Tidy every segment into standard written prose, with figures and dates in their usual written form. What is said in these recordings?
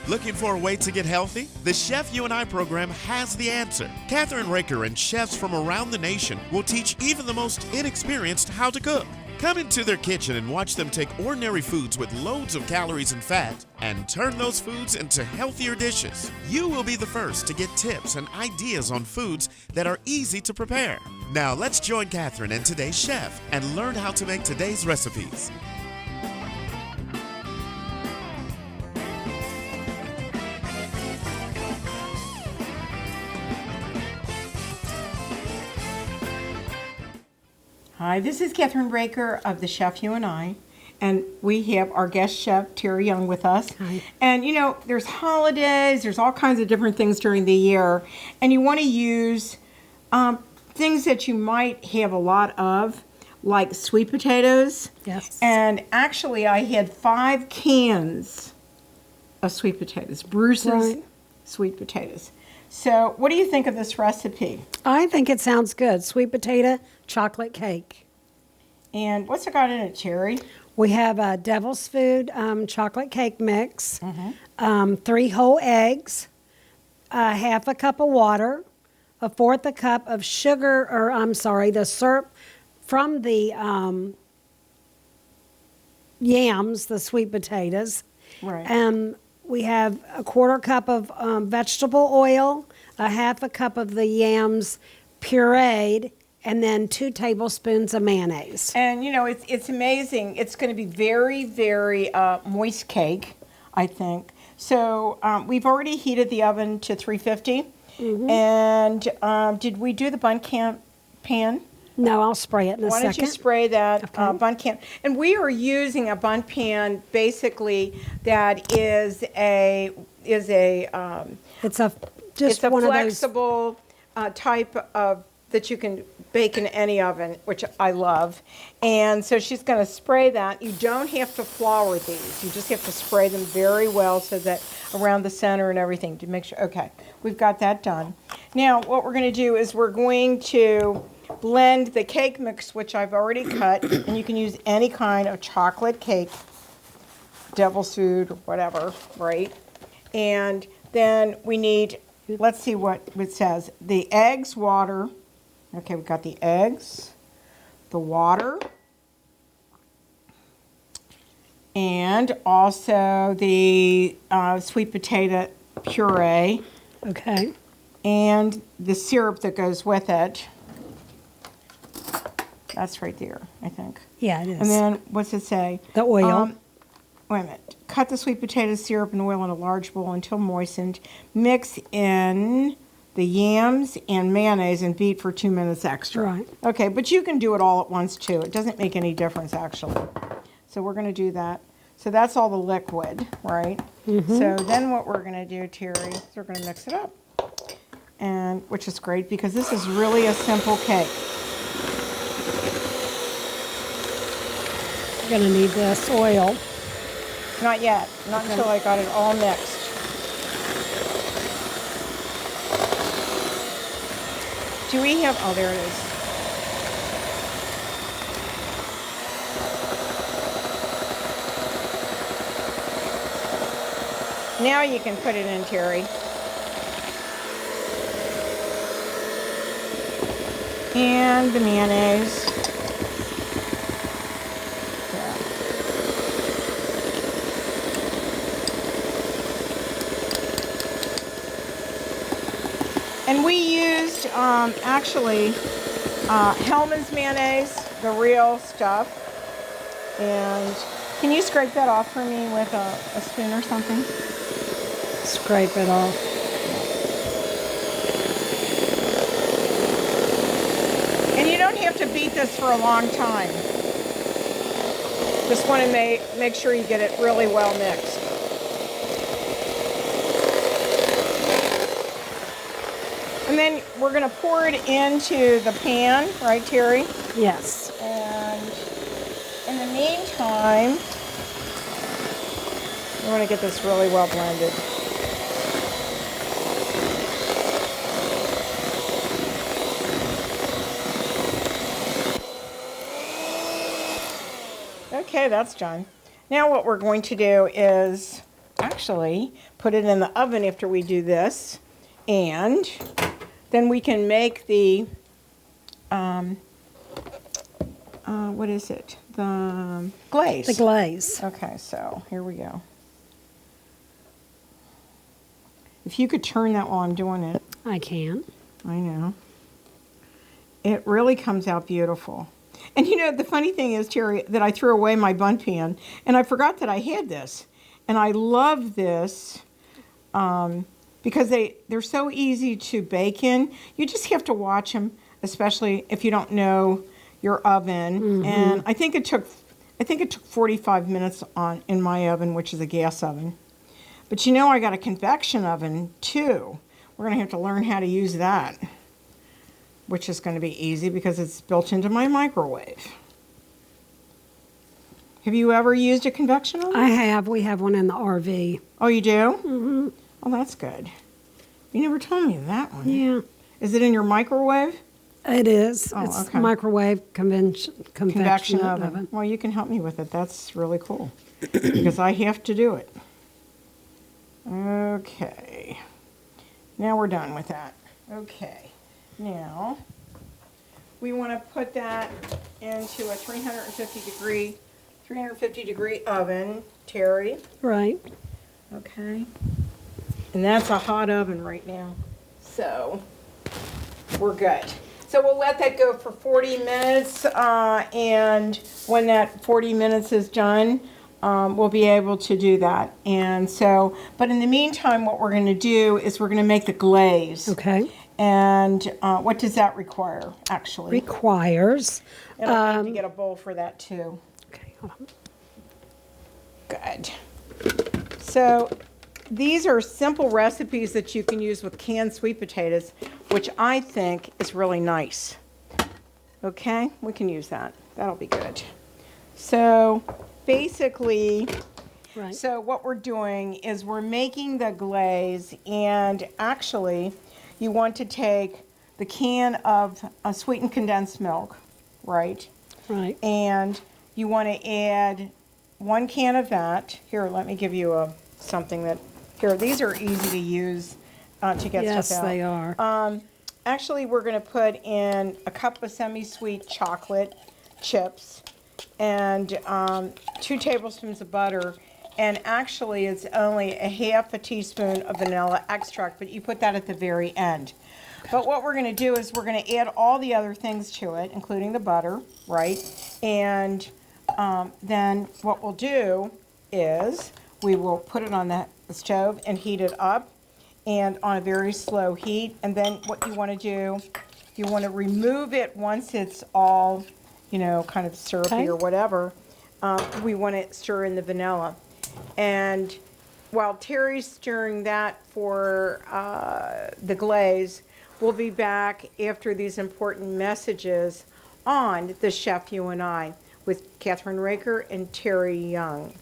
Looking for a way to get healthy? The Chef You and I program has the answer. Kathryn Raaker and chefs from around the nation will teach even the most inexperienced how to cook. Come into their kitchen and watch them take ordinary foods with loads of calories and fat and turn those foods into healthier dishes. You will be the first to get tips and ideas on foods that are easy to prepare. Now let's join Kathryn and today's chef and learn how to make today's recipes. Hi, this is Kathryn Raaker of the Chef You and I, and we have our guest chef, Terry Young, with us. Hi. And you know, there's holidays, there's all kinds of different things during the year, and you want to use things that you might have a lot of, like sweet potatoes. Yes. And actually, I had 5 cans of sweet potatoes, Bruce's Right. sweet potatoes. So, what do you think of this recipe? I think it sounds good. Sweet potato chocolate cake. And what's it got in it, Terry? We have a Devil's Food chocolate cake mix, 3 whole eggs, half a cup of water, a fourth a cup of sugar, or I'm sorry, the syrup from the yams, the sweet potatoes. Right. We have a quarter cup of vegetable oil, a half a cup of the yams pureed, and then 2 tablespoons of mayonnaise. And you know, it's amazing. It's going to be very, very moist cake, I think. So we've already heated the oven to 350. And did we do the Bundt pan? No, I'll spray it in a Why second. don't you spray that Okay. Bundt can? And we are using a Bundt pan, basically, that is a It's a it's a one of those. flexible type of that you can bake in any oven, which I love. And so she's going to spray that. You don't have to flour these. You just have to spray them very well so that around the center and everything to make sure. Okay, we've got that done. Now, what we're going to do is we're going to blend the cake mix, which I've already cut, and you can use any kind of chocolate cake, Devil's Food, or whatever, right? And then we need, let's see what it says. The eggs, water. Okay, we've got the eggs, the water, and also the sweet potato puree. Okay. And the syrup that goes with it. That's right there, I think. Yeah, it is. And then, what's it say? The oil. Wait a minute. Cut the sweet potato syrup and oil in a large bowl until moistened. Mix in the yams and mayonnaise and beat for 2 minutes extra. Right. Okay, but you can do it all at once, too. It doesn't make any difference, actually. So we're going to do that. So that's all the liquid, right? So then what we're going to do, Terry, is we're going to mix it up. And which is great because this is really a simple cake. You're going to need this oil. Not yet. Not until I got it all mixed. Do we have... Oh, there it is. Now you can put it in, Terry. And the mayonnaise. There. And we used, actually, Hellmann's mayonnaise, the real stuff. And can you scrape that off for me with a spoon or something? Scrape it off. And you don't have to beat this for a long time. Just want to make sure you get it really well mixed. And then we're going to pour it into the pan, right, Terry? Yes. And in the meantime, we want to get this really well blended. Okay, that's done. Now what we're going to do is actually put it in the oven after we do this, and then we can make the, what is it? The glaze. The glaze. Okay, so here we go. If you could turn that while I'm doing it. I can. I know. It really comes out beautiful. And you know, the funny thing is, Terry, that I threw away my Bundt pan, and I forgot that I had this. And I love this because they're so easy to bake in. You just have to watch them, especially if you don't know your oven. And I think it took 45 minutes in my oven, which is a gas oven. But you know, I got a convection oven too. We're going to have to learn how to use that, which is going to be easy because it's built into my microwave. Have you ever used a convection oven? I have. We have one in the RV. Oh, you do? Mm-hmm. Oh, that's good. You never told me that one. Yeah. Is it in your microwave? It is. Oh, It's okay. microwave convection oven. Well, you can help me with it. That's really cool because I have to do it. Okay. Now we're done with that. Okay. Now we want to put that into a 350 degree oven, Terry. Right. Okay. And that's a hot oven right now. So we're good. So we'll let that go for 40 minutes, and when that 40 minutes is done, we'll be able to do that. And so, but in the meantime, what we're going to do is we're going to make the glaze. Okay. And what does that require, actually? Requires. And I need to get a bowl for that, too. Okay, hold on. Good. So these are simple recipes that you can use with canned sweet potatoes, which I think is really nice. Okay, we can use that. That'll be good. So basically, Right. so what we're doing is we're making the glaze, and actually you want to take the can of sweetened condensed milk, right? Right. And you want to add 1 can of that. Here, let me give you something that, here, these are easy to use to get Yes, stuff out. they are. Actually, we're going to put in a cup of semi-sweet chocolate chips and 2 tablespoons of butter. And actually, it's only a half a teaspoon of vanilla extract, but you put that at the very end. But what we're going to do is we're going to add all the other things to it, including the butter, right? And then what we'll do is we will put it on the stove and heat it up, and on a very slow heat. And then what you want to do, you want to remove it once it's all, you know, kind of syrupy Okay. or whatever. We want to stir in the vanilla. And while Terry's stirring that for the glaze, we'll be back after these important messages on The Chef You and I with Kathryn Raaker and Terry Young.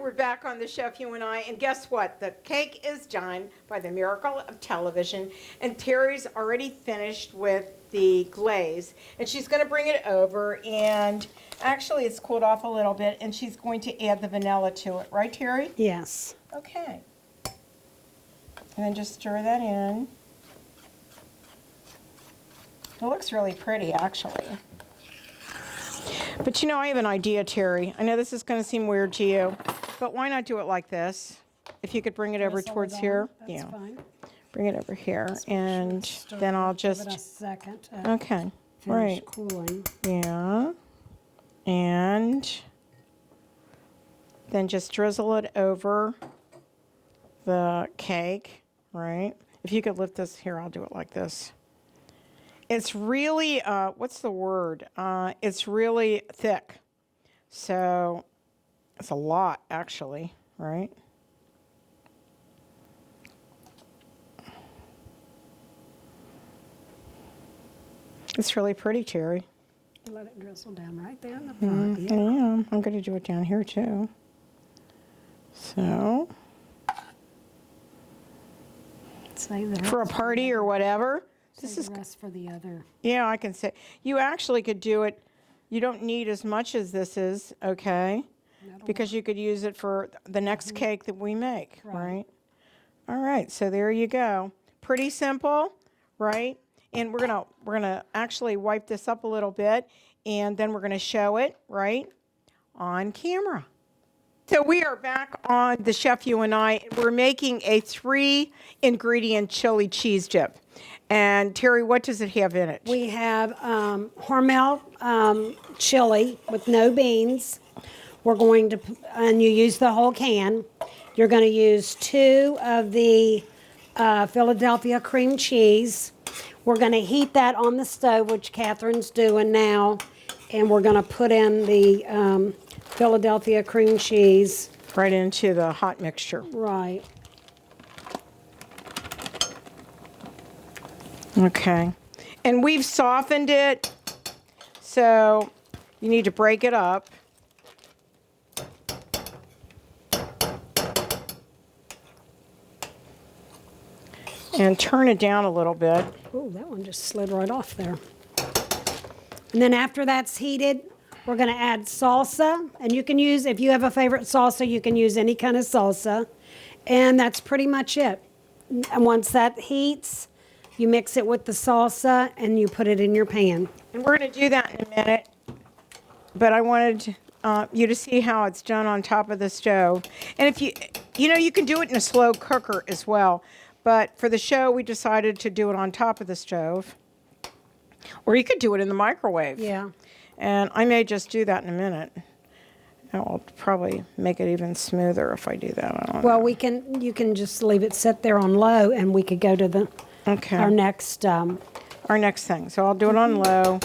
We're back on The Chef You and I, and guess what? The cake is done by the miracle of television, and Terry's already finished with the glaze, and she's going to bring it over, and actually it's cooled off a little bit, and she's going to add the vanilla to it. Right, Terry? Yes. Okay. And then just stir that in. It looks really pretty, actually. But you know, I have an idea, Terry. I know this is going to seem weird to you, but why not do it like this? If you could bring it over Press towards it on. here. That's Yeah. fine. Bring it over here, and Stir then it. I'll Give it a just, second. okay, Finish right. cooling. Yeah. And then just drizzle it over the cake, right? If you could lift this, here, I'll do it like this. It's really, what's the word? It's really thick. So it's a lot, actually, right? It's really pretty, Terry. Let it drizzle down right there in the front. I am. I'm going to do it down here, too. So, Say that. for a party or whatever, This Save is the rest for the other. Yeah, I can say. You actually could do it. You don't need as much as this is, okay? Because you could use it for the next cake that we make, right? All right, so there you go. Pretty simple, right? And we're gonna actually wipe this up a little bit, and then we're gonna show it, right, on camera. So we are back on the Chef You and I. We're making a 3-ingredient chili cheese dip. And Terry, what does it have in it? We have Hormel chili with no beans. We're going to, and you use the whole can. You're going to use 2 of the Philadelphia cream cheese. We're going to heat that on the stove, which Kathryn's doing now. And we're going to put in the Philadelphia cream cheese. Right into the hot mixture. Right. Okay. And we've softened it, so you need to break it up. And turn it down a little bit. Oh, that one just slid right off there. And then after that's heated, we're going to add salsa. And you can use, if you have a favorite salsa, you can use any kind of salsa. And that's pretty much it. And once that heats, you mix it with the salsa and you put it in your pan. And we're going to do that in a minute. But I wanted you to see how it's done on top of the stove. And if you can do it in a slow cooker as well. But for the show, we decided to do it on top of the stove. Or you could do it in the microwave. Yeah. And I may just do that in a minute. That will probably make it even smoother if I do that. I don't know. Well, you can just leave it sit there on low and we could go to our next. Our next thing. So I'll do it on low.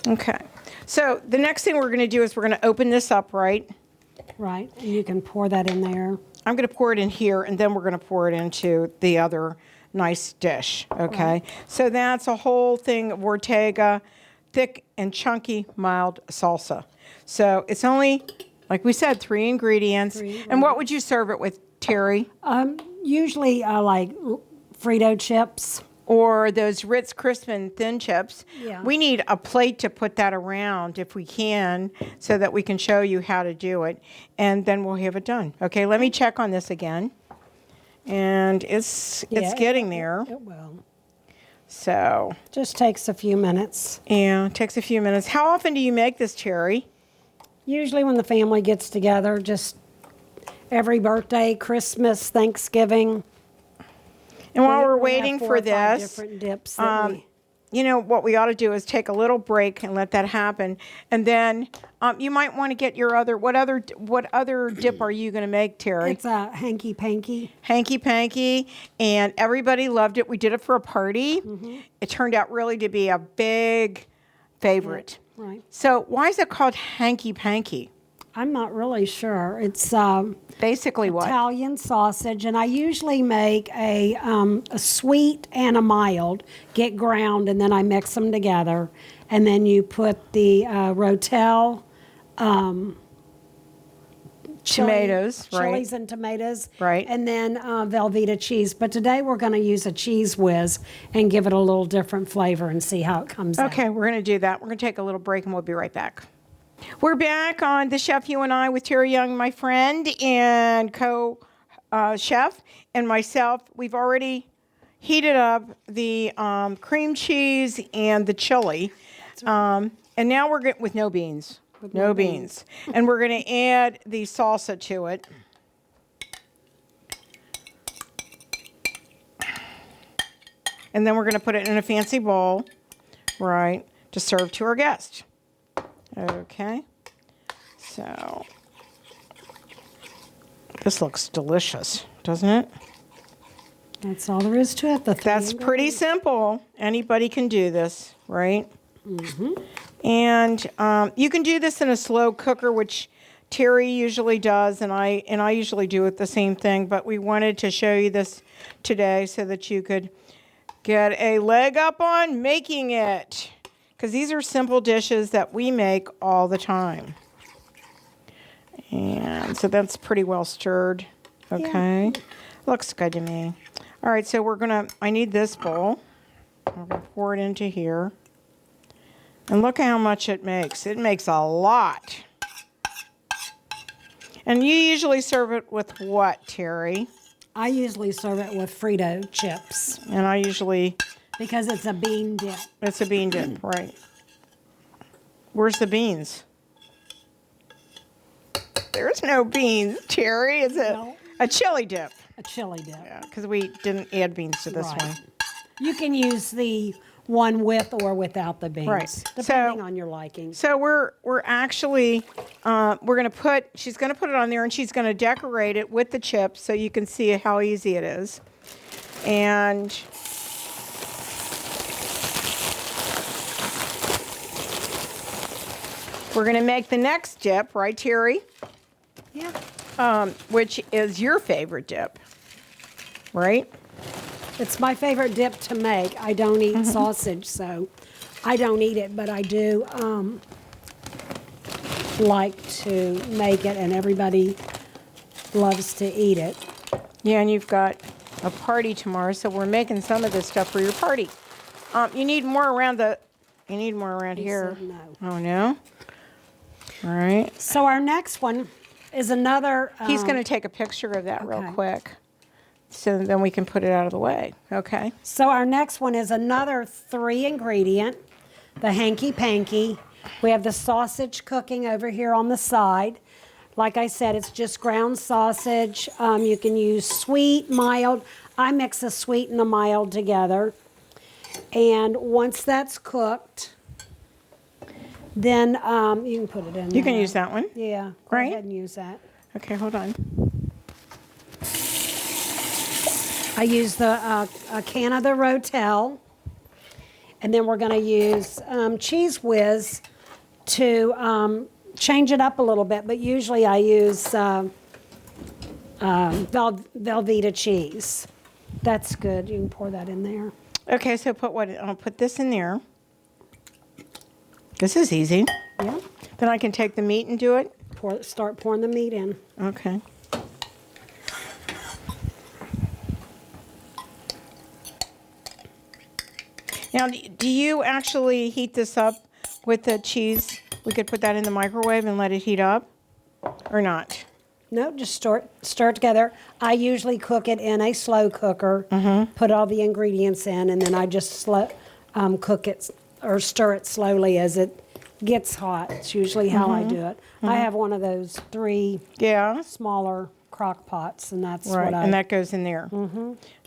Okay. So the next thing we're going to do is we're going to open this up, right? Right. And you can pour that in there. I'm going to pour it in here, and then we're going to pour it into the other nice dish, okay? Right. So that's a whole thing of Ortega, thick and chunky, mild salsa. So it's only, like we said, 3 ingredients. And what would you serve it with, Terry? Usually I like Frito chips. Or those Ritz Crispin thin chips. Yeah. We need a plate to put that around if we can, so that we can show you how to do it. And then we'll have it done. Okay, let me check on this again. And it's getting there. It will. So. Just takes a few minutes. Yeah, it takes a few minutes. How often do you make this, Terry? Usually when the family gets together, just every birthday, Christmas, Thanksgiving. And while we're waiting for 4 or 5 this, different dips you know, what we ought to do is take a little break and let that happen. And then you might want to get your other, what other dip are you going to make, Terry? It's a hanky panky. Hanky panky. And everybody loved it. We did it for a party. Mm-hmm. It turned out really to be a big favorite. Yeah, right. So why is it called hanky panky? I'm not really sure. It's basically what? Italian sausage, and I usually make a sweet and a mild, get ground, and then I mix them together. And then you put the Rotel tomatoes, chilies and tomatoes, right? And then Velveeta cheese. But today we're going to use a Cheese Whiz and give it a little different flavor and see how it comes out. Okay, we're going to do that. We're going to take a little break, and we'll be right back. We're back on The Chef You and I with Terry Young, my friend and co-chef, and myself. We've already heated up the cream cheese and the chili. Right. And now we're with no beans. With no beans. And we're going to add the salsa to it. And then we're going to put it in a fancy bowl, right, to serve to our guests. Okay, so this looks delicious, doesn't it? That's all there is to it. That's pretty simple. Anybody can do this, right? Mm-hmm. And you can do this in a slow cooker, which Terry usually does, and I usually do it the same thing. But we wanted to show you this today so that you could get a leg up on making it. Because these are simple dishes that we make all the time. And so that's pretty well stirred. Okay. Yeah. Looks good to me. All right, so I need this bowl. I'm gonna pour it into here. And look how much it makes. It makes a lot. And you usually serve it with what, Terry? I usually serve it with Frito chips. And I usually... Because it's a bean dip. It's a bean dip, right. Where's the beans? There's no beans, Terry. Is it a chili dip? A chili dip. Yeah, because we didn't add beans to this one. You can use the one with or without the beans, Right. depending on your liking. So we're actually she's gonna put it on there, and she's gonna decorate it with the chips so you can see how easy it is. And we're gonna make the next dip, right, Terry? Yeah. Which is your favorite dip, right? It's my favorite dip to make. I don't eat sausage, so I don't eat it, but I do like to make it, and everybody loves to eat it. Yeah, and you've got a party tomorrow, so we're making some of this stuff for your party. You need more around here. said no. Oh, no? All right. So our next one is another... He's going to take a picture of that real okay. quick, so then we can put it out of the way. Okay. So our next one is another 3-ingredient, the hanky-panky. We have the sausage cooking over here on the side. Like I said, it's just ground sausage. You can use sweet, mild. I mix a sweet and a mild together. And once that's cooked, then you can put it in You can there. use that one. Yeah, go Right? ahead and use that. Okay, hold on. I use a can of the Rotel, and then we're going to use Cheese Whiz to change it up a little bit, but usually I use Velveeta cheese. That's good. You can pour that in there. Okay, so I'll put this in there. This is easy. Yeah. Then I can take the meat and do it? Start pouring the meat in. Okay. Now, do you actually heat this up with the cheese? We could put that in the microwave and let it heat up, or not? No, just stir it together. I usually cook it in a slow cooker, put all the ingredients in, and then I just cook it or stir it slowly as it gets hot. It's usually how I do it. I have one of those 3 smaller crock pots, and that's Right, what and that goes in there.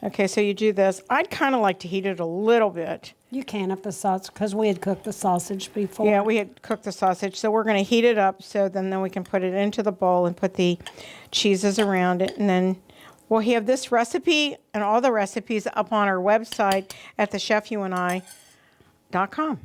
Okay, so you do this. I'd kind of like to heat it a little bit. You can if the sausage, because we had cooked the sausage before. Yeah, we had cooked the sausage, so we're going to heat it up so then we can put it into the bowl and put the cheeses around it. And then we'll have this recipe and all the recipes up on our website at thechefyouandi.com.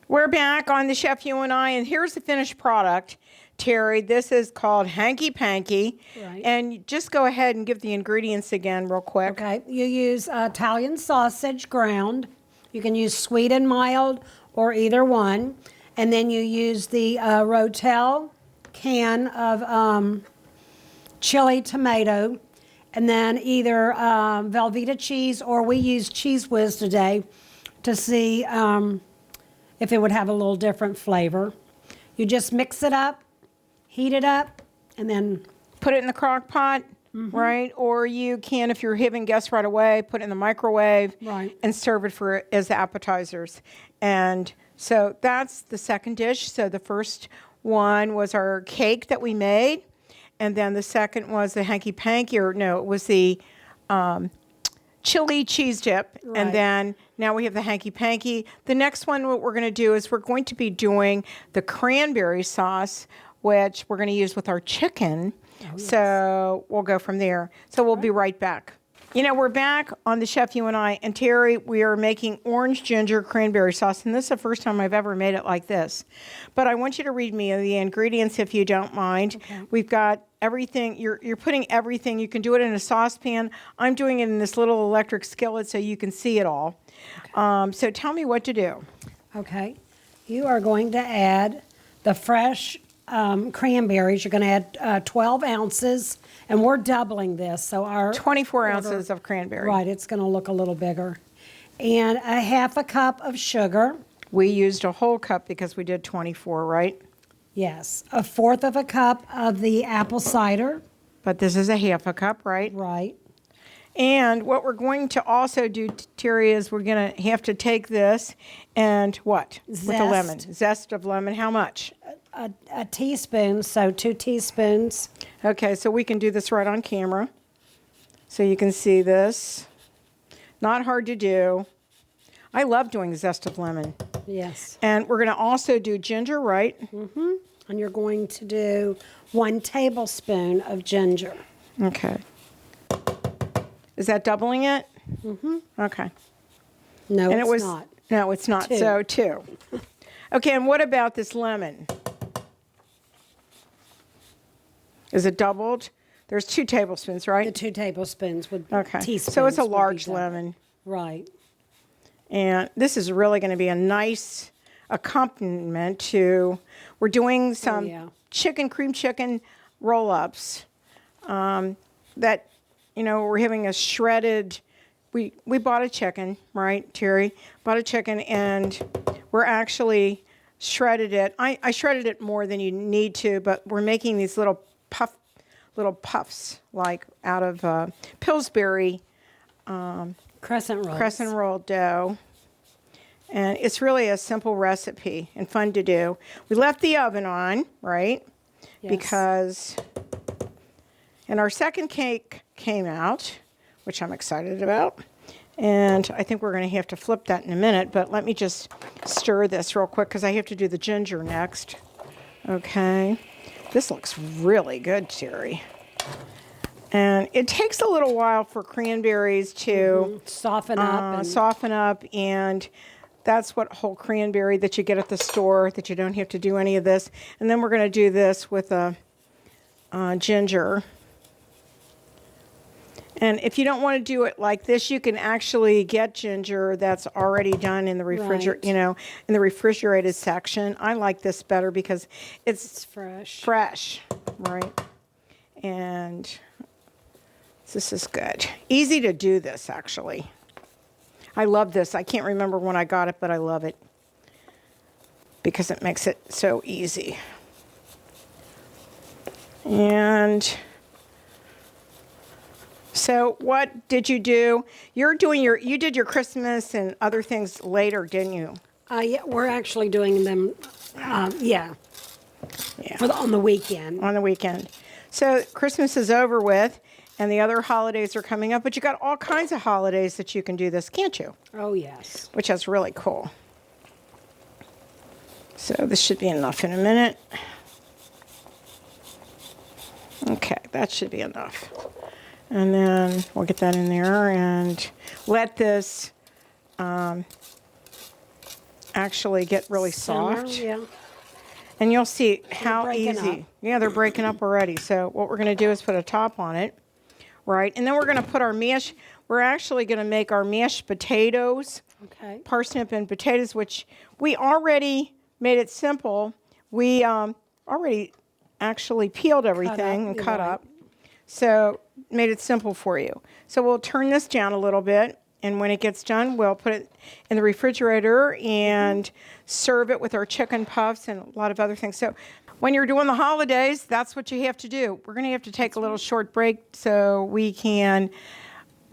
We're back on the Chef You and I, and here's the finished product, Terry. This is called Hanky Panky. Right. And just go ahead and give the ingredients again real quick. Okay, you use Italian sausage ground. You can use sweet and mild or either one. And then you use the Rotel can of chili tomato. And then either Velveeta cheese, or we use Cheese Whiz today to see if it would have a little different flavor. You just mix it up, heat it up, and then Put it in the crock pot, right? Or you can, if you're having guests right away, put it in the microwave Right. and serve it as appetizers. And so that's the second dish. So the first one was our cake that we made. And then the second was the hanky panky, it was the chili cheese dip. Right. And then now we have the hanky panky. The next one, what we're going to do is we're going to be doing the cranberry sauce, which we're going to use with our chicken. So we'll go from there. So we'll be right back. You know, we're back on the Chef You and I. And Terry, we are making orange ginger cranberry sauce. And this is the first time I've ever made it like this. But I want you to read me the ingredients if you don't mind. Okay. We've got everything. You're putting everything. You can do it in a saucepan. I'm doing it in this little electric skillet so you can see it all. So tell me what to do. okay. you are going to add the fresh cranberries. You're going to add 12 ounces, and we're doubling this. So our 24 order- ounces of cranberry. Right, it's going to look a little bigger. And a half a cup of sugar. We used a whole cup because we did 24, right? Yes. A fourth of a cup of the apple cider. But this is a half a cup, right? Right. And what we're going to also do, Terry, is we're going to have to take this and what? With the lemon. Zest of lemon. How much? A teaspoon, so 2 teaspoons. Okay, so we can do this right on camera. So you can see this. Not hard to do. I love doing zest of lemon. Yes. And we're going to also do ginger, right? Mm-hmm. And you're going to do 1 tablespoon of ginger. Okay. Is that doubling it? Mm-hmm. Okay. No, And it's it was not. No, it's not. 2. So 2. Okay, and what about this lemon? Is it doubled? There's 2 tablespoons, The right? 2 tablespoons would Okay. teaspoons. So it's a would be large double. lemon. Right. And this is really going to be a nice accompaniment to, we're doing some yeah. cream chicken roll-ups that, you know, we're having a shredded, we bought a chicken, right, Terry? Bought a chicken and we're actually shredded it. I shredded it more than you need to, but we're making these little puffs like out of Pillsbury Crescent roll dough. And it's really a simple recipe and fun to do. We left the oven on, right? Yes. Because, and our second cake came out, which I'm excited about. And I think we're going to have to flip that in a minute, but let me just stir this real quick because I have to do the ginger next. Okay. This looks really good, Terry. And it takes a little while for cranberries to soften up. And that's what whole cranberry that you get at the store, that you don't have to do any of this. And then we're going to do this with a ginger. And if you don't want to do it like this, you can actually get ginger that's already done in the Right. in the refrigerated section. I like this better because it's fresh. fresh, right? And this is good. Easy to do this, actually. I love this. I can't remember when I got it, but I love it because it makes it so easy. And so what did you do? You did your Christmas and other things later, didn't you? Yeah, we're actually doing them, Yeah. on the weekend. On the weekend. So Christmas is over with, and the other holidays are coming up, but you got all kinds of holidays that you can do this, can't you? Oh, yes. Which is really cool. So this should be enough in a minute. Okay, that should be enough. And then we'll get that in there and let this actually get really soft. Yeah. And you'll see how breaking easy. up. Yeah, they're breaking up already. So what we're going to do is put a top on it, right? And then we're going to put our mash. We're actually going to make our mashed potatoes, Okay. parsnip and potatoes, which we already made it simple. We already actually peeled everything and you're cut right. up. So made it simple for you. So we'll turn this down a little bit. And when it gets done, we'll put it in the refrigerator and serve it with our chicken puffs and a lot of other things. So when you're doing the holidays, that's what you have to do. We're going to have to take a little short break so we can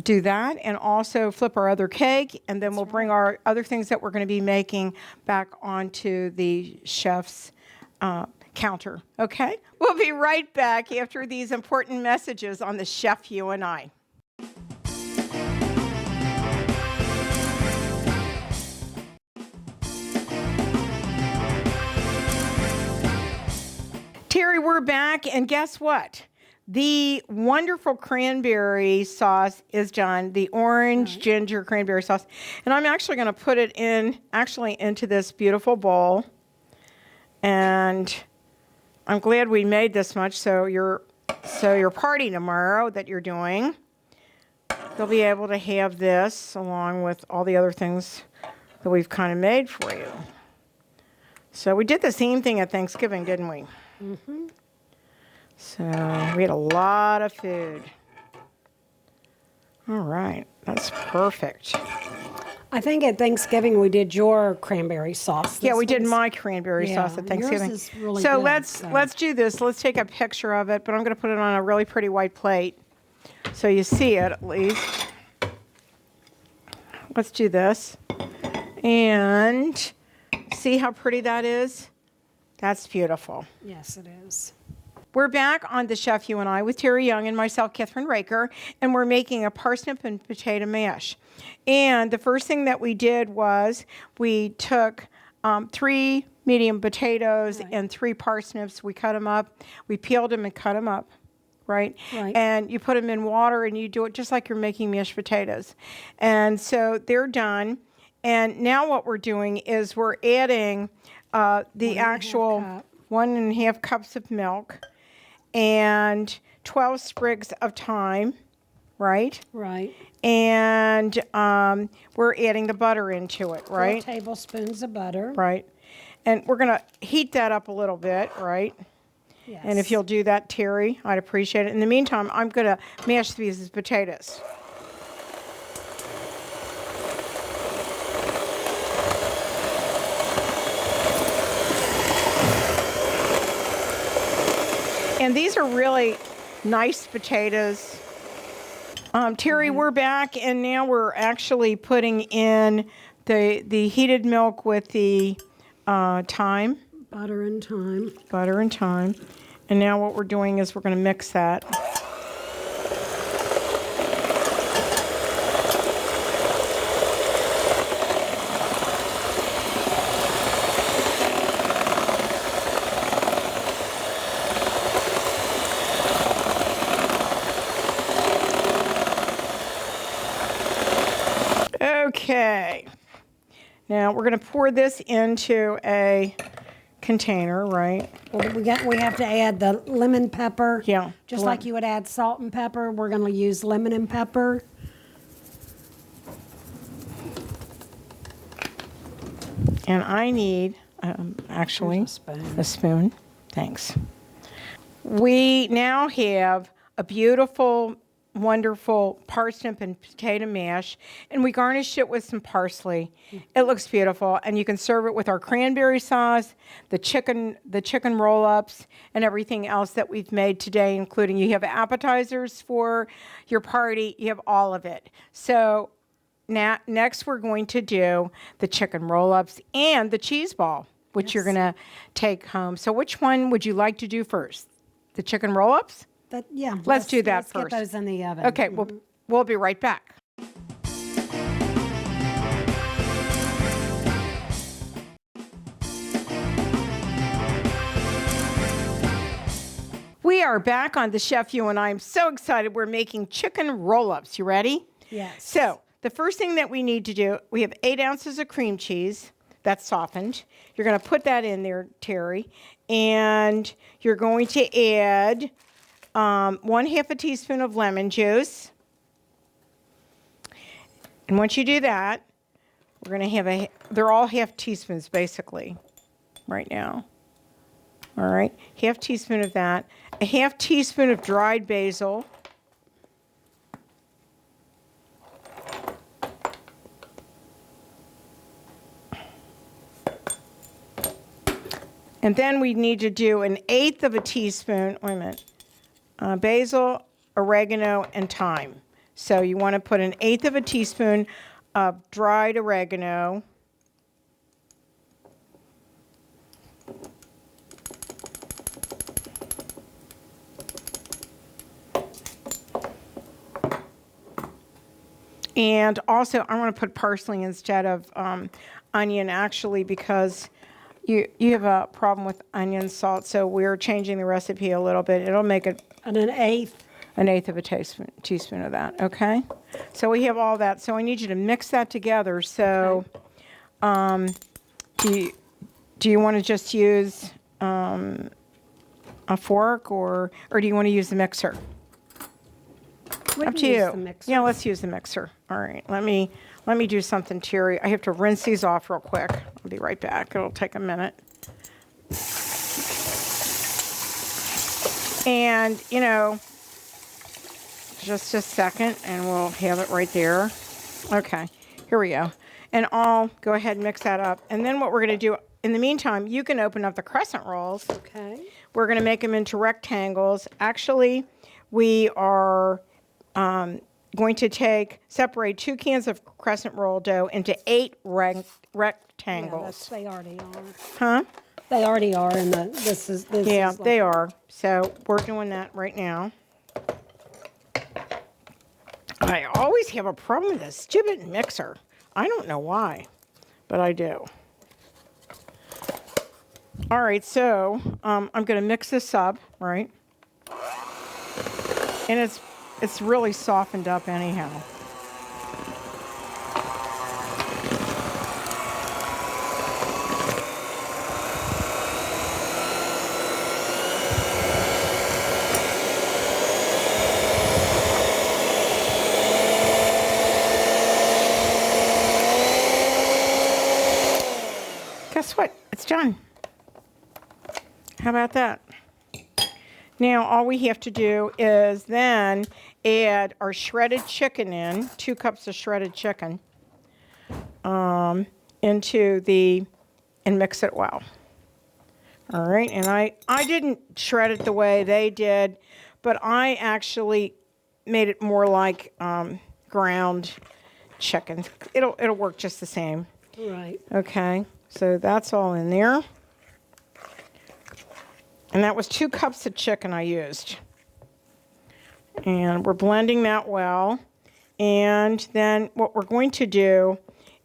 do that and also flip our other cake. And then we'll bring our other things that we're going to be making back onto the chef's counter. Okay? We'll be right back after these important messages on the Chef You and I. Terry, we're back, and guess what? The wonderful cranberry sauce is done, the orange ginger cranberry sauce. And I'm actually going to put it into this beautiful bowl. And I'm glad we made this much, so your party tomorrow that you're doing, they'll be able to have this along with all the other things that we've kind of made for you. So we did the same thing at Thanksgiving, didn't we? Mm-hmm. So we had a lot of food. All right, that's perfect. I think at Thanksgiving we did your cranberry sauce. Yeah, This we did one's- my cranberry sauce at Thanksgiving. Yours is really so good, let's do this. Let's take a picture of it, but I'm going to put it on a really pretty white plate so you see it at least. Let's do this. And see how pretty that is? That's beautiful. Yes, it is. We're back on The Chef You and I with Terry Young and myself, Kathryn Raaker, and we're making a parsnip and potato mash. And the first thing that we did was we took 3 medium potatoes and 3 parsnips. We cut them up. We peeled them and cut them up, right? Right. And you put them in water and you do it just like you're making mashed potatoes. And so they're done. And now what we're doing is we're adding the actual 1.5 cups of milk and 12 sprigs of thyme, right? Right. And we're adding the butter into it, right? 4 tablespoons of butter. Right. And we're going to heat that up a little bit, right? Yes. And if you'll do that, Terry, I'd appreciate it. In the meantime, I'm going to mash these potatoes. And these are really nice potatoes. Terry, we're back, and now we're actually putting in the heated milk with the thyme. Butter and thyme. Butter and thyme. And now what we're doing is we're going to mix that. Okay. Now we're going to pour this into a container, right? Well, we have to add the lemon pepper. Yeah. Just like you would add salt and pepper, we're going to use lemon and pepper. And I need, actually, Here's a spoon. a spoon. Thanks. We now have a beautiful, wonderful parsnip and potato mash, and we garnished it with some parsley. It looks beautiful, and you can serve it with our cranberry sauce, the chicken roll-ups, and everything else that we've made today, including you have appetizers for your party. You have all of it. So now, next we're going to do the chicken roll-ups and the cheese ball, which you're going to take home. So which one would you like to do first? The chicken roll-ups? Yeah. Let's do that let's first. Get those in the oven. Okay, we'll be right back. We are back on The Chef You and I. I'm so excited. We're making chicken roll-ups. You ready? Yes. So the first thing that we need to do, we have 8 ounces of cream cheese that's softened. You're going to put that in there, Terry, and you're going to add 1/2 a teaspoon of lemon juice. And once you do that, we're going to have they're all 1/2 teaspoons basically right now. All right, 1/2 teaspoon of that, 1/2 teaspoon of dried basil. And then we need to do 1/8 of a teaspoon, wait a minute, basil, oregano, and thyme. So you want to put 1/8 of a teaspoon of dried oregano. And also, I want to put parsley instead of onion, actually, because you have a problem with onion salt, so we're changing the recipe a little bit. It'll make it And 1/8. 1/8 of a teaspoon of that, okay? So we have all that. So I need you to mix that together. So do you want to just use a fork, or do you want to use the mixer? We Up can to use you. the mixer. Yeah, let's use the mixer. All right, let me do something, Terry. I have to rinse these off real quick. I'll be right back. It'll take a minute. And, just a second, and we'll have it right there. Okay, here we go. And I'll go ahead and mix that up. And then what we're going to do, in the meantime, you can open up the crescent rolls. Okay. We're going to make them into rectangles. Actually, we are going to separate 2 cans of crescent roll dough into 8 rectangles. They already are. Huh? They already are in the, this is like, They are. So we're doing that right now. I always have a problem with this stupid mixer. I don't know why, but I do. All right, so I'm going to mix this up, right? And it's really softened up anyhow. Guess what? It's done. How about that? Now, all we have to do is then add our shredded chicken in, 2 cups of shredded chicken, and mix it well. All right, and I didn't shred it the way they did, but I actually made it more like ground chicken. It'll work just the same. right. Okay, so that's all in there. And that was 2 cups of chicken I used. And we're blending that well. And then what we're going to do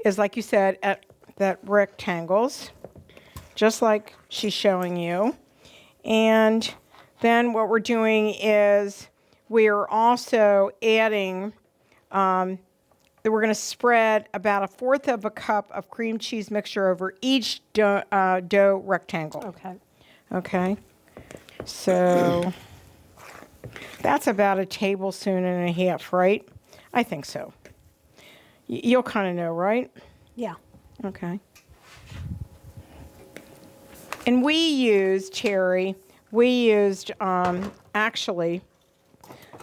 is, like you said, at that rectangles, just like she's showing you. And then what we're doing is we're also adding, we're going to spread about 1/4 of a cup of cream cheese mixture over each dough rectangle. Okay. Okay. So that's about a tablespoon and a half, right? I think so. You'll kind of know, right? Yeah. Okay. And we used, Terry, actually,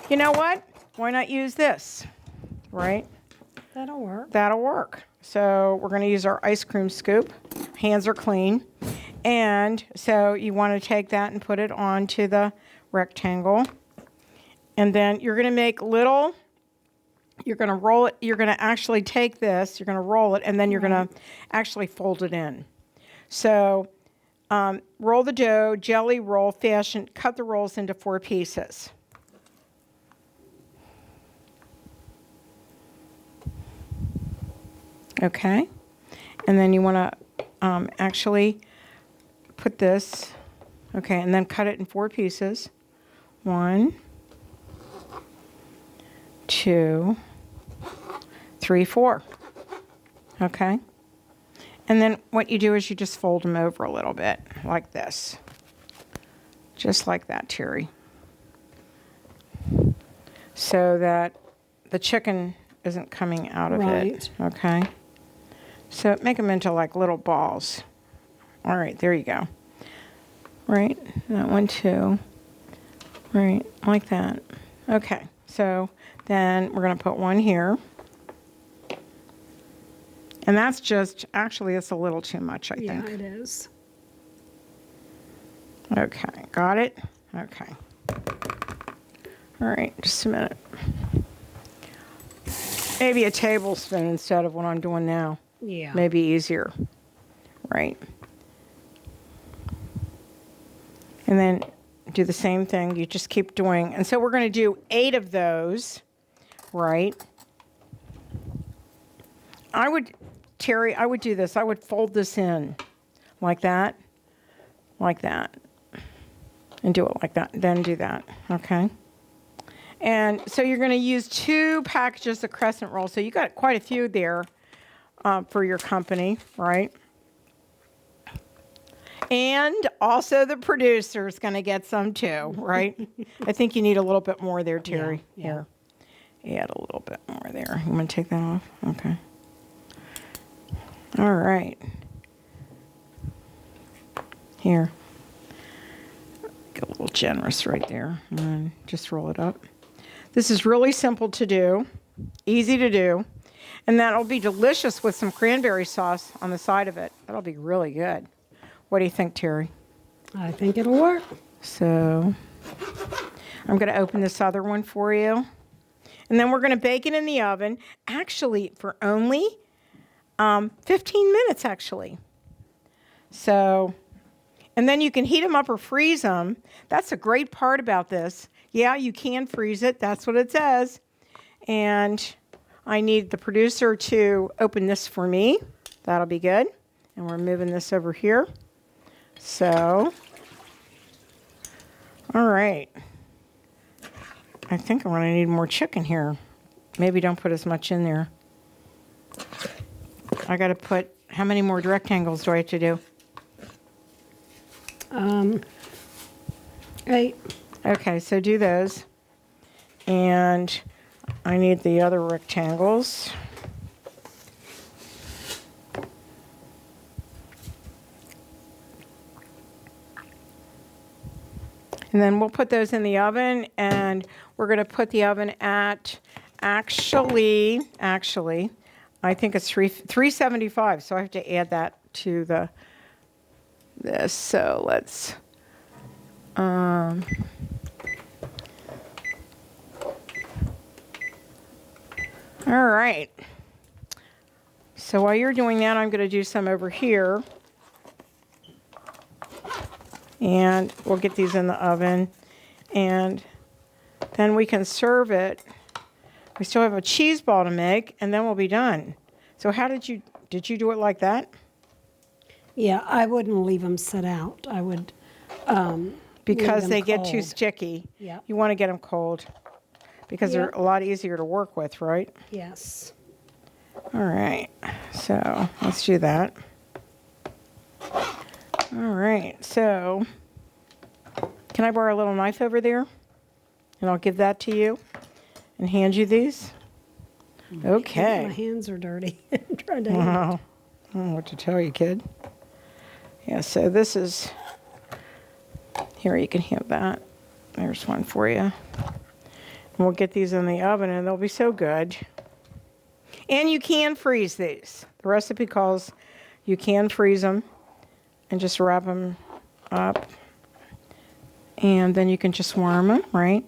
you know what? Why not use this, right? That'll work. That'll work. So we're going to use our ice cream scoop. Hands are clean. And so you want to take that and put it onto the rectangle. And then you're going to make you're going to roll it. You're going to actually take this, you're going to roll it, and then you're going to actually fold it in. So roll the dough, jelly roll fashion, cut the rolls into 4 pieces. Okay. And then you want to actually put this, okay, and then cut it in 4 pieces. 1, 2, 3, 4. Okay. And then what you do is you just fold them over a little bit, like this. Just like that, Terry. So that the chicken isn't coming out of it. Okay. So make them into like little balls. All right, there you go. Right, that one too. Right, like that. Okay, so then we're going to put one here. And that's actually it's a little too much, I think. Yeah, it is. Okay, got it? Okay. All right, just a minute. Maybe a tablespoon instead of what I'm doing now. Yeah. Maybe easier. Right. And then do the same thing. You just keep doing. And so we're going to do 8 of those, right? Terry, I would do this. I would fold this in like that, and do it like that. Then do that, okay? And so you're going to use 2 packages of crescent rolls. So you got quite a few there for your company, right? And also the producer's going to get some too, right? I think you need a little bit more there, Terry. Yeah. Here. add a little bit more there. You want to take that off? Okay. All right. Here. Get a little generous right there. And then just roll it up. This is really simple to do. Easy to do. And that'll be delicious with some cranberry sauce on the side of it. That'll be really good. What do you think, Terry? I think it'll work. So I'm going to open this other one for you. And then we're going to bake it in the oven, actually, for only 15 minutes, actually. So, and then you can heat them up or freeze them. That's a great part about this. Yeah, you can freeze it. That's what it says. And I need the producer to open this for me. That'll be good. And we're moving this over here. So, all right. I think I'm going to need more chicken here. Maybe don't put as much in there. I got to put, how many more rectangles do I have to do? 8. Okay, so do those. And I need the other rectangles. And then we'll put those in the oven, and we're going to put the oven at, actually, I think it's 375, so I have to add that to this. So let's, all right. So while you're doing that, I'm going to do some over here. And we'll get these in the oven. And then we can serve it. We still have a cheese ball to make, and then we'll be done. So how did you do it like that? Yeah, I wouldn't leave them sit out. I would Because leave they them get too cold. sticky. Yep. You want to get them cold. Because they're Yep. a lot easier to work with, right? Yes. All right. So let's do that. All right. So can I borrow a little knife over there? And I'll give that to you and hand you these. My Okay. hands are dirty. I'm trying to Wow. I don't know what to tell you, kid. Yeah, so this is, here, you can have that. There's one for you. And we'll get these in the oven, and they'll be so good. And you can freeze these. The recipe calls you can freeze them and just wrap them up. And then you can just warm them, right?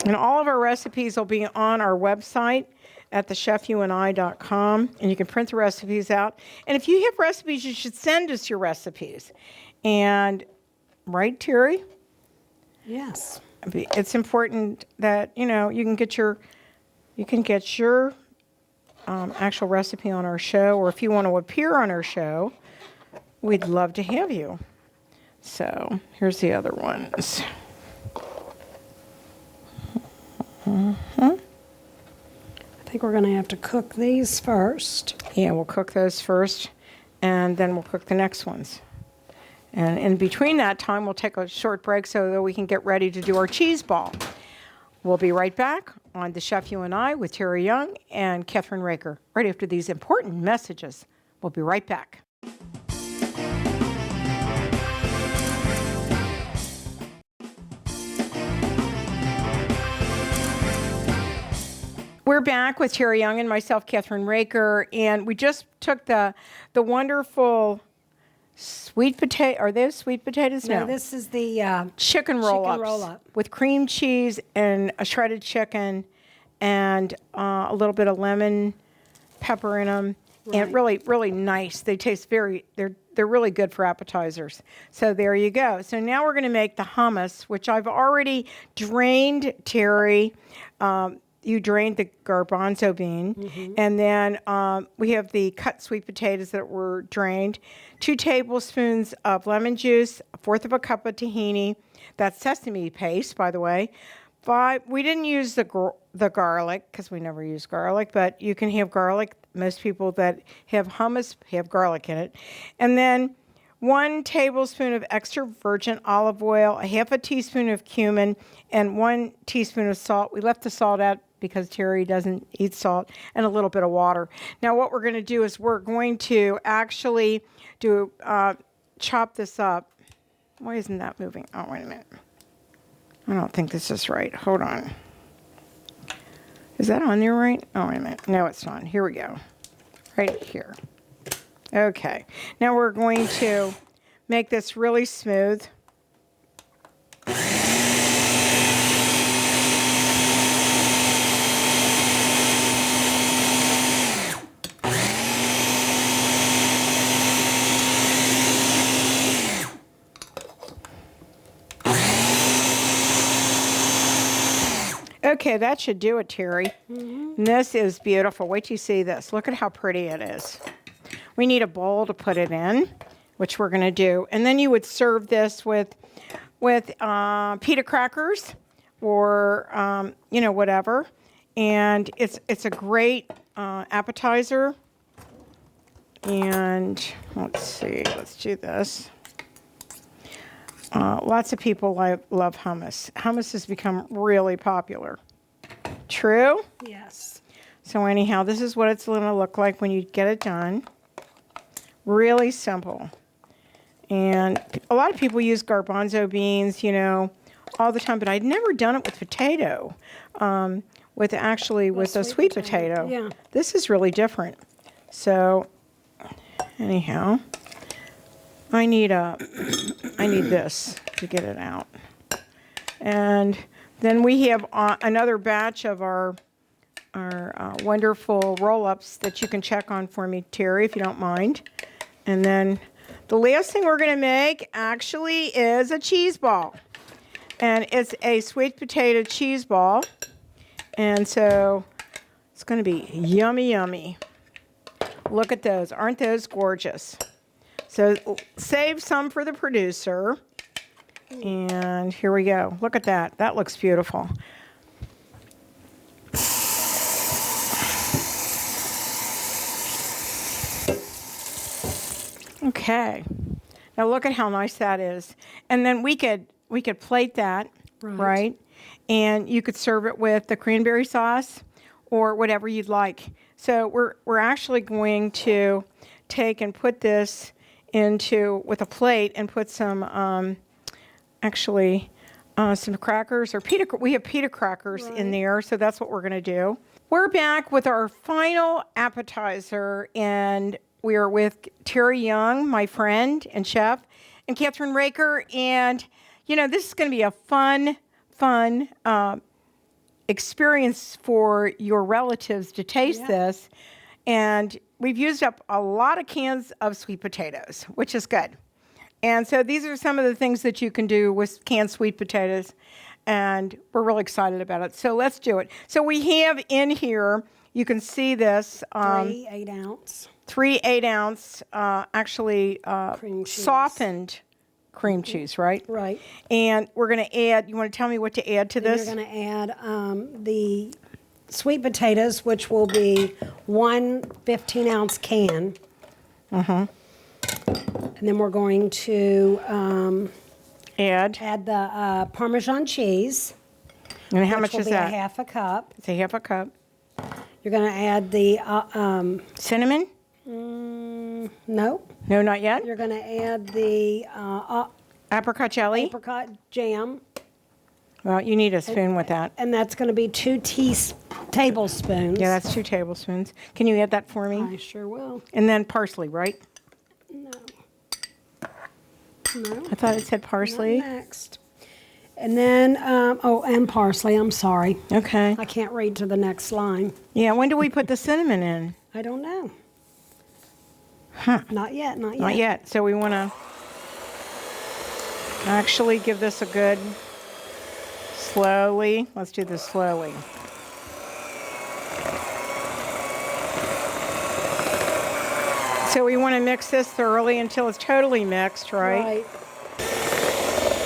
And all of our recipes will be on our website at thechefyouandI.com, and you can print the recipes out. And if you have recipes, you should send us your recipes. And, right, Terry? Yes. It's important that, you can get your actual recipe on our show, or if you want to appear on our show, we'd love to have you. So here's the other ones. I think we're going to have to cook these first. Yeah, we'll cook those first, and then we'll cook the next ones. And in between that time, we'll take a short break so that we can get ready to do our cheese ball. We'll be right back on The Chef You and I with Terry Young and Kathryn Raaker, right after these important messages. We'll be right back. We're back with Terry Young and myself, Kathryn Raaker, and we just took the wonderful sweet potato. Are those sweet potatoes? No, this is the Chicken roll-ups roll-up. with cream cheese and a shredded chicken and a little bit of lemon pepper in them, and really, really nice. They taste they're really good for appetizers. So there you go. So now we're going to make the hummus, which I've already drained, Terry. You drained the garbanzo bean, and then we have the cut sweet potatoes that were drained, 2 tablespoons of lemon juice, 1/4 of a cup of tahini. That's sesame paste, by the way. 5. We didn't use the garlic because we never use garlic, but you can have garlic. Most people that have hummus have garlic in it, and then 1 tablespoon of extra virgin olive oil, a half a teaspoon of cumin, and 1 teaspoon of salt. We left the salt out because Terry doesn't eat salt, and a little bit of water. Now what we're going to do is we're going to actually chop this up. Why isn't that moving? Oh, wait a minute. I don't think this is right. Hold on. Is that on there right? Oh, wait a minute. No, it's not. Here we go. Right here. Okay. Now we're going to make this really smooth. Okay, that should do it, Terry. And this is beautiful. Wait till you see this. Look at how pretty it is. We need a bowl to put it in, which we're going to do. And then you would serve this with pita crackers or, whatever. And it's a great appetizer. And let's see. Let's do this. Lots of people love hummus. Hummus has become really popular. True? Yes. So anyhow, this is what it's going to look like when you get it done. Really simple. And a lot of people use garbanzo beans, all the time, but I'd never done it with potato, with a sweet potato. Yeah. This is really different. So anyhow, I need this to get it out. And then we have another batch of our wonderful roll-ups that you can check on for me, Terry, if you don't mind. And then the last thing we're going to make actually is a cheese ball. And it's a sweet potato cheese ball. And so it's going to be yummy, yummy. Look at those. Aren't those gorgeous? So save some for the producer. And here we go. Look at that. That looks beautiful. Okay. Now look at how nice that is. And then we could plate that, right? And you could serve it with the cranberry sauce or whatever you'd like. So we're actually going to take and put this with a plate and put some crackers or we have pita crackers in there, so that's what we're going to do. We're back with our final appetizer, and we are with Terry Young, my friend and chef, and Kathryn Raaker, and this is going to be a fun experience for your relatives to taste this. And we've used up a lot of cans of sweet potatoes, which is good. And so these are some of the things that you can do with canned sweet potatoes, and we're really excited about it. So let's do it. So we have in here, you can see this. 3 8-ounce. 3 8-ounce, Cream cheese. softened cream cheese, right? Right. And we're going to add, you want to tell me what to add to this? You're going to add the sweet potatoes, which will be 1 15-ounce can. And then we're going to add the Parmesan cheese. And how much is that? A half a cup. It's a half a cup. You're going to add the cinnamon? No. No, not yet. You're going to add the Apricot jelly? apricot jam. Well, you need a spoon with that. And that's going to be 2 tablespoons. Yeah, that's 2 tablespoons. Can you add that for me? I sure will. And then parsley, right? No. I thought it said parsley. Not next. And then, and parsley, I'm sorry. Okay. I can't read to the next line. Yeah, when do we put the cinnamon in? I don't know. Huh. Not yet. Not yet. So we want to actually give this a good slowly. Let's do this slowly. So we want to mix this thoroughly until it's totally mixed, right? Right.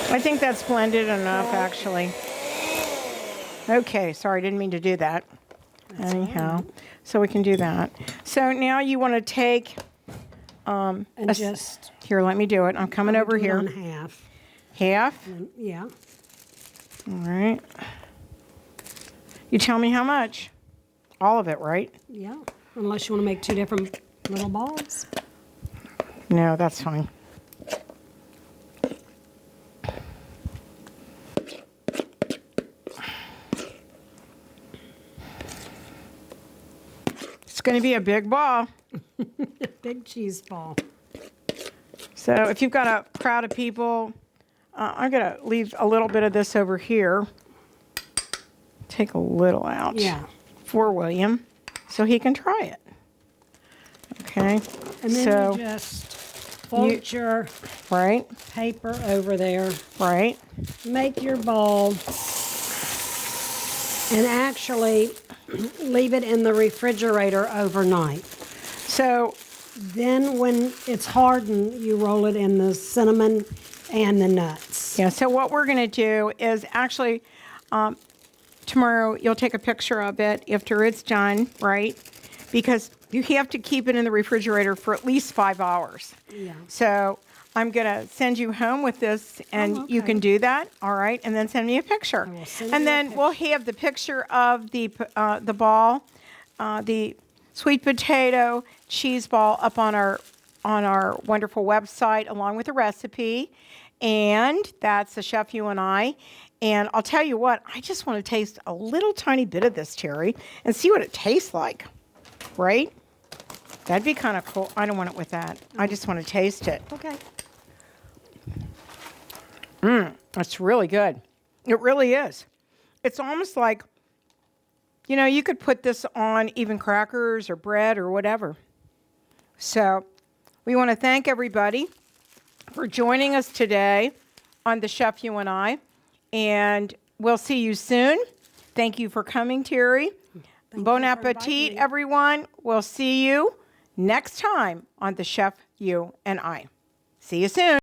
I think that's blended enough, actually. Okay, sorry, didn't mean to do that. Anyhow, so we can do that. So now you want to take And just Here, let me do it. I'm coming over do it here. on half. Half. And, yeah. All right. You tell me how much. All of it, right? Yeah. Unless you want to make 2 different little balls. No, that's fine. It's going to be a big ball. Big cheese ball. So if you've got a crowd of people, I'm going to leave a little bit of this over here. Take a little out. Yeah. For William, so he can try it. Okay. And then so, you just fold your right, paper over there. right. Make your ball. And actually leave it in the refrigerator overnight. So Then when it's hardened, you roll it in the cinnamon and the nuts. yeah. So what we're going to do is actually tomorrow you'll take a picture of it after it's done, right? Because you have to keep it in the refrigerator for at least 5 hours. Yeah. So I'm going to send you home with this, and you okay. can do that, all right? And then send me a picture. will send And you a then we'll have the picture of the ball, the sweet potato cheese ball up on our wonderful website, along with the recipe. And that's the Chef You and I. And I'll tell you what, I just want to taste a little tiny bit of this, Terry, and see what it tastes like, right? That'd be kind of cool. I don't want it with that. I just want to taste it. Okay. It's really good. It really is. It's almost like, you could put this on even crackers or bread or whatever. So we want to thank everybody for joining us today on the Chef You and I. And we'll see you soon. Thank you for coming, Terry. Bon appetit, everyone. We'll see you next time on the Chef You and I. See you soon.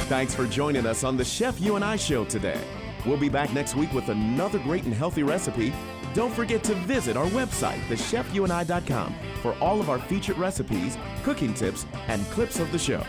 Thanks for joining us on the Chef You and I show today. We'll be back next week with another great and healthy recipe. Don't forget to visit our website, thechefyouandI.com, for all of our featured recipes, cooking tips, and clips of the show.